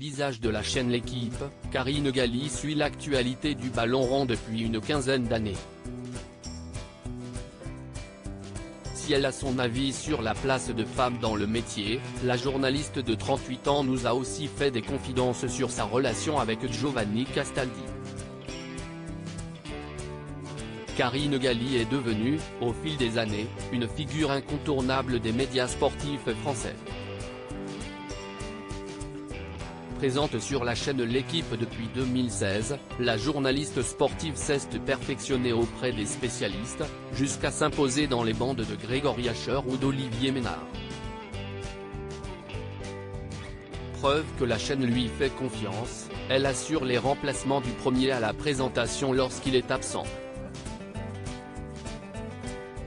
visage de la chaîne L'Équipe, Karine Galli suit l'actualité du ballon rond depuis une quinzaine d'années. Si elle a son avis sur la place de femme dans le métier, la journaliste de 38 ans nous a aussi fait des confidences sur sa relation avec Giovanni Castaldi. Karine Galli est devenue, au fil des années, une figure incontournable des médias sportifs français. Présente sur la chaîne L'Équipe depuis 2016, la journaliste sportive s'est perfectionnée auprès des spécialistes, jusqu'à s'imposer dans les bandes de Grégory Asher ou d'Olivier Ménard. Preuve que la chaîne lui fait confiance, elle assure les remplacements du premier à la présentation lorsqu'il est absent.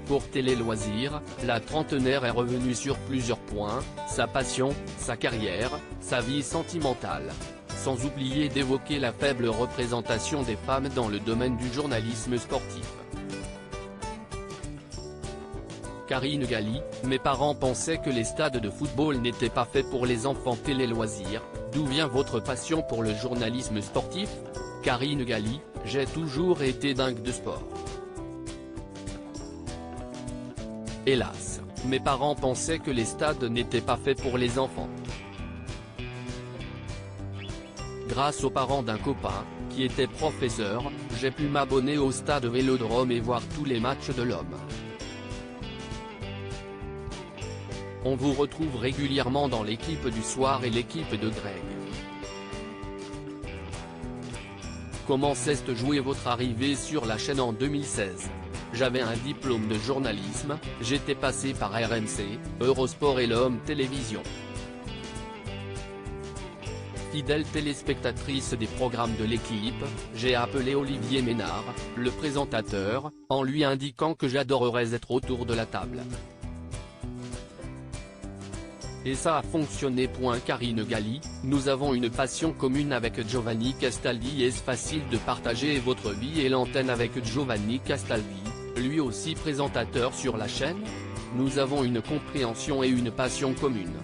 Pour Télé Loisirs, la trentenaire est revenue sur plusieurs points, sa passion, sa carrière, sa vie sentimentale. Sans oublier d'évoquer la faible représentation des femmes dans le domaine du journalisme sportif. Karine Galli, mes parents pensaient que les stades de football n'étaient pas faits pour les enfants. Télé Loisirs, d'où vient votre passion pour le journalisme sportif? Karine Galli, j'ai toujours été dingue de sport. Hélas, mes parents pensaient que les stades n'étaient pas faits pour les enfants. Grâce aux parents d'un copain, qui était professeur, j'ai pu m'abonner au stade Vélodrome et voir tous les matchs de l'homme. On vous retrouve régulièrement dans L'Équipe du soir et L'Équipe de Greg. Comment s'est jouée votre arrivée sur la chaîne en 2016? J'avais un diplôme de journalisme, j'étais passé par RMC, Eurosport et l'Homme Télévision. Fidèle téléspectatrice des programmes de L'Équipe, j'ai appelé Olivier Ménard, le présentateur, en lui indiquant que j'adorerais être autour de la table. Et ça a fonctionné. Karine Galli, nous avons une passion commune avec Giovanni Castaldi. Est-ce facile de partager votre vie et l'antenne avec Giovanni Castaldi, lui aussi présentateur sur la chaîne? Nous avons une compréhension et une passion commune.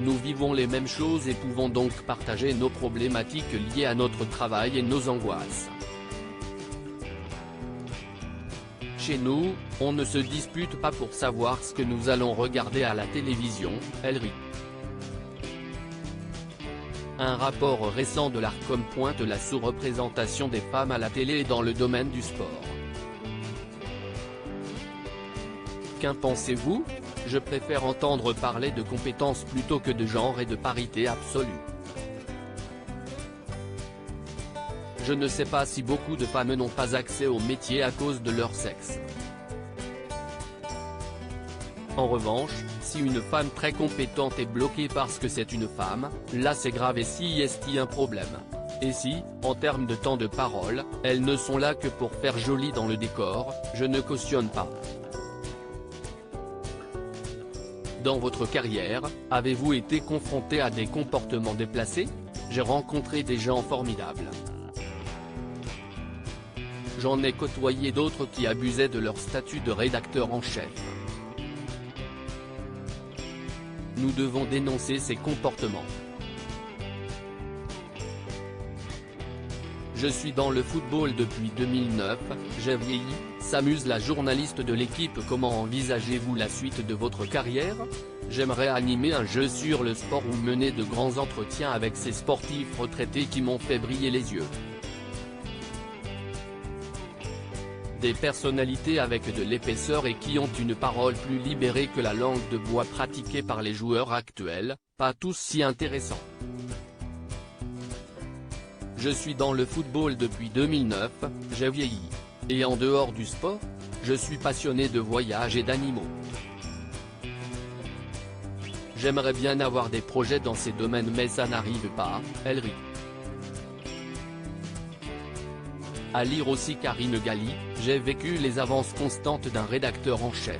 Nous vivons les mêmes choses et pouvons donc partager nos problématiques liées à notre travail et nos angoisses. Chez nous, on ne se dispute pas pour savoir ce que nous allons regarder à la télévision, elle rit. Un rapport récent de l'Arcom pointe la sous-représentation des femmes à la télé et dans le domaine du sport. Qu'en pensez-vous? Je préfère entendre parler de compétences plutôt que de genre et de parité absolue. Je ne sais pas si beaucoup de femmes n'ont pas accès au métier à cause de leur sexe. En revanche, si une femme très compétente est bloquée parce que c'est une femme, là c'est grave. Et si est-il un problème? Et si, en termes de temps de parole, elles ne sont là que pour faire joli dans le décor, je ne cautionne pas. Dans votre carrière, avez-vous été confronté à des comportements déplacés? J'ai rencontré des gens formidables. J'en ai côtoyé d'autres qui abusaient de leur statut de rédacteur en chef. Nous devons dénoncer ces comportements. Je suis dans le football depuis 2009, j'ai vieilli, s'amuse la journaliste de L'Équipe. Comment envisagez-vous la suite de votre carrière? J'aimerais animer un jeu sur le sport ou mener de grands entretiens avec ces sportifs retraités qui m'ont fait briller les yeux. Des personnalités avec de l'épaisseur et qui ont une parole plus libérée que la langue de bois pratiquée par les joueurs actuels, pas tous si intéressants. Je suis dans le football depuis 2009, j'ai vieilli. Et en dehors du sport, je suis passionné de voyage et d'animaux. J'aimerais bien avoir des projets dans ces domaines mais ça n'arrive pas, elle rit. À lire aussi Karine Galli, j'ai vécu les avances constantes d'un rédacteur en chef.